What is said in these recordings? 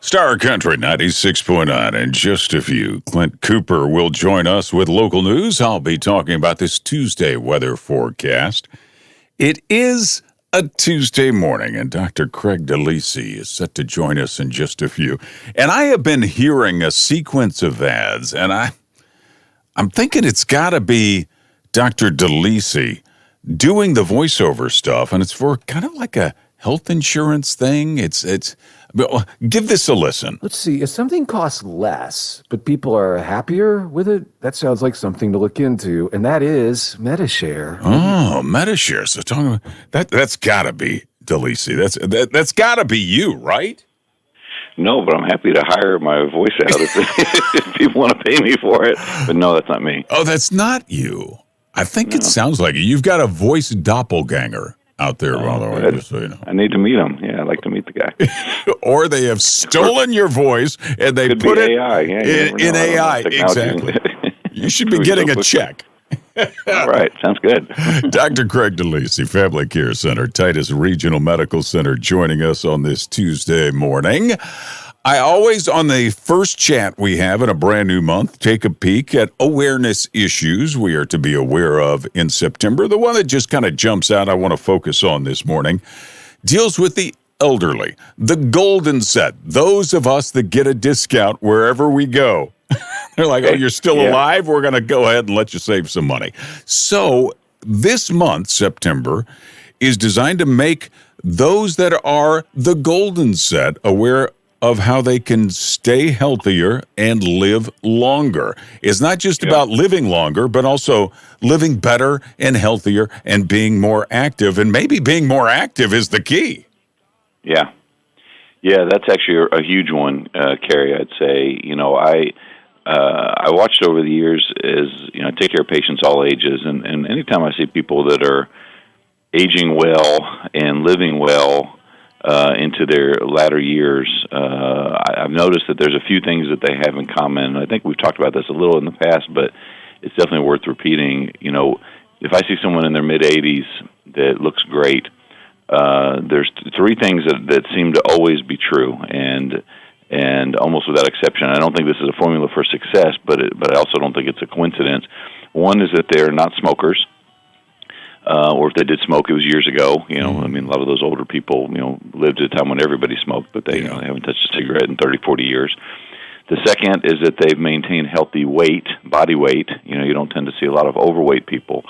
Star Country 96.9 in just a few. Clint Cooper will join us with local news. I'll be talking about this Tuesday weather forecast. It is a Tuesday morning, and Dr. Craig DeLisi is set to join us in just a few. And I have been hearing a sequence of ads, and I'm thinking it's got to be Dr. DeLisi doing the voiceover stuff, and it's for kind of like a health insurance thing. Give this a listen. Let's see. If something costs less, but people are happier with it, that sounds like something to look into. And that is MediShare. Oh, MediShare. So talking about that's got to be DeLisi. That's got to be you, right? No, but I'm happy to hire my voice out if people want to pay me for it. But no, that's not me. Oh, that's not you. I think it sounds like you. You've got a voice doppelganger out there, by the way, just so you know. I need to meet him. Yeah, I'd like to meet the guy. Or they have stolen your voice and they put it AI. in AI. Exactly. You should be getting a check. All right, sounds good. Dr. Craig DeLisi, Family Care Center, Titus Regional Medical Center, joining us on this Tuesday morning. I always, on the first chat we have in a brand new month, take a peek at awareness issues we are to be aware of in September. The one that just kind of jumps out I want to focus on this morning deals with the elderly, the golden set, those of us that get a discount wherever we go. They're like, oh, you're still alive? We're going to go ahead and let you save some money. So this month, September, is designed to make those that are the golden set aware of how they can stay healthier and live longer. It's not just about living longer, but also living better and healthier and being more active. And maybe being more active is the key. Yeah. Yeah, that's actually a huge one, Carrie, I'd say. You know, I watched over the years as, I take care of patients all ages, and anytime I see people that are aging well and living well into their latter years, I've noticed that there's a few things that they have in common. I think we've talked about this a little in the past, but it's definitely worth repeating. You know, if I see someone in their mid-80s that looks great, there's three things that seem to always be true, and almost without exception. I don't think this is a formula for success, but I also don't think it's a coincidence. One is that they're not smokers. Or if they did smoke, it was years ago. I mean, a lot of those older people, lived at a time when everybody smoked, but they haven't touched a cigarette in 30, 40 years. The second is that they've maintained healthy weight, body weight. You don't tend to see a lot of overweight people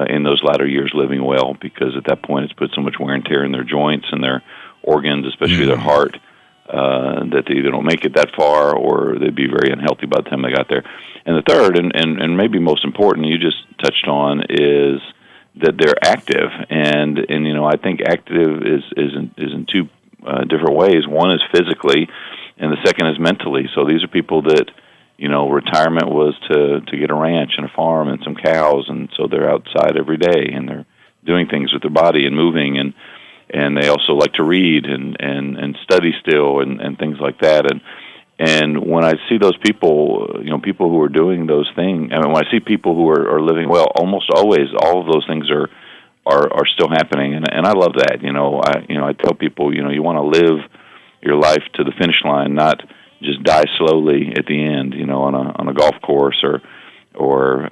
in those latter years living well, because at that point it's put so much wear and tear in their joints and their organs, especially their heart, that they either don't make it that far or they'd be very unhealthy by the time they got there. And the third, and maybe most important, you just touched on, is that they're active, and I think active is in two different ways. One is physically, and the second is mentally. So these are people that retirement was to get a ranch and a farm and some cows, and so they're outside every day and they're doing things with their body and moving, and they also like to read and study still and things like that. And when I see those people, people who are doing those things, I mean, when I see people who are living well, almost always all of those things are still happening, and I love that. I tell people, you want to live your life to the finish line, not just die slowly at the end, on a golf course or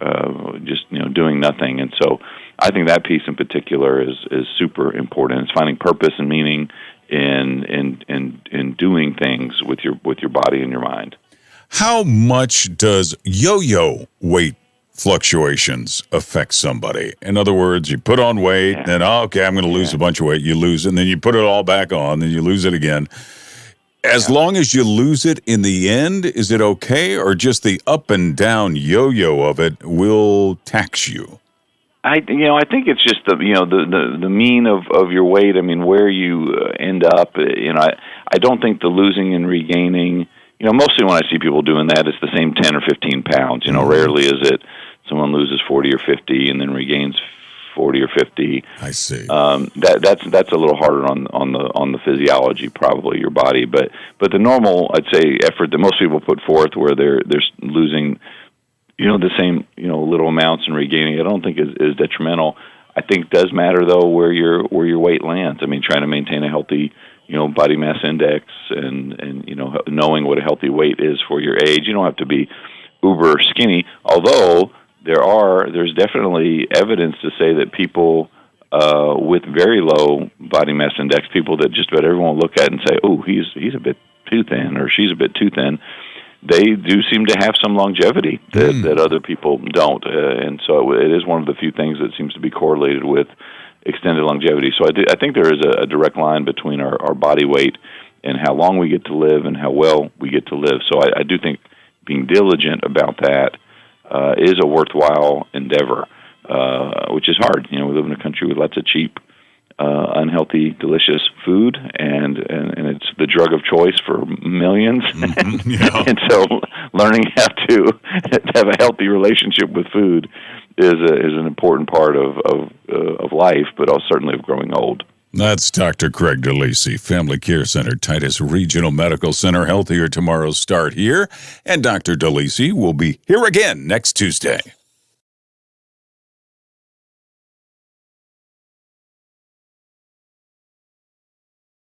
just doing nothing. And so I think that piece in particular is super important. It's finding purpose and meaning in doing things with your body and your mind. How much does yo-yo weight fluctuations affect somebody? In other words, you put on weight, and okay, I'm going to lose a bunch of weight. You lose it, and then you put it all back on, then you lose it again. As long as you lose it in the end, is it okay, or just the up and down yo-yo of it will tax you? I think it's just the mean of your weight. I mean, where you end up. I don't think the losing and regaining. Mostly when I see people doing that, it's the same 10 or 15 pounds. Rarely is it someone loses 40 or 50 and then regains 40 or 50. I see. That's a little harder on the physiology, probably your body, but the normal, I'd say, effort that most people put forth, where they're losing the same, little amounts and regaining, I don't think is detrimental. I think it does matter, though, where your weight lands. I mean, trying to maintain a healthy, body mass index and knowing what a healthy weight is for your age. You don't have to be uber skinny, although there's definitely evidence to say that people with very low body mass index, people that just about everyone will look at and say, oh, he's a bit too thin or she's a bit too thin, they do seem to have some longevity that other people don't. And so it is one of the few things that seems to be correlated with extended longevity. So I think there is a direct line between our body weight and how long we get to live and how well we get to live. So I do think being diligent about that is a worthwhile endeavor, which is hard. We live in a country with lots of cheap, unhealthy, delicious food, and it's the drug of choice for millions. Yeah. And so learning how to have a healthy relationship with food is an important part of life, but also certainly of growing old. That's Dr. Craig DeLisi, Family Care Center, Titus Regional Medical Center. Healthier Tomorrow start here. And Dr. DeLisi will be here again next Tuesday.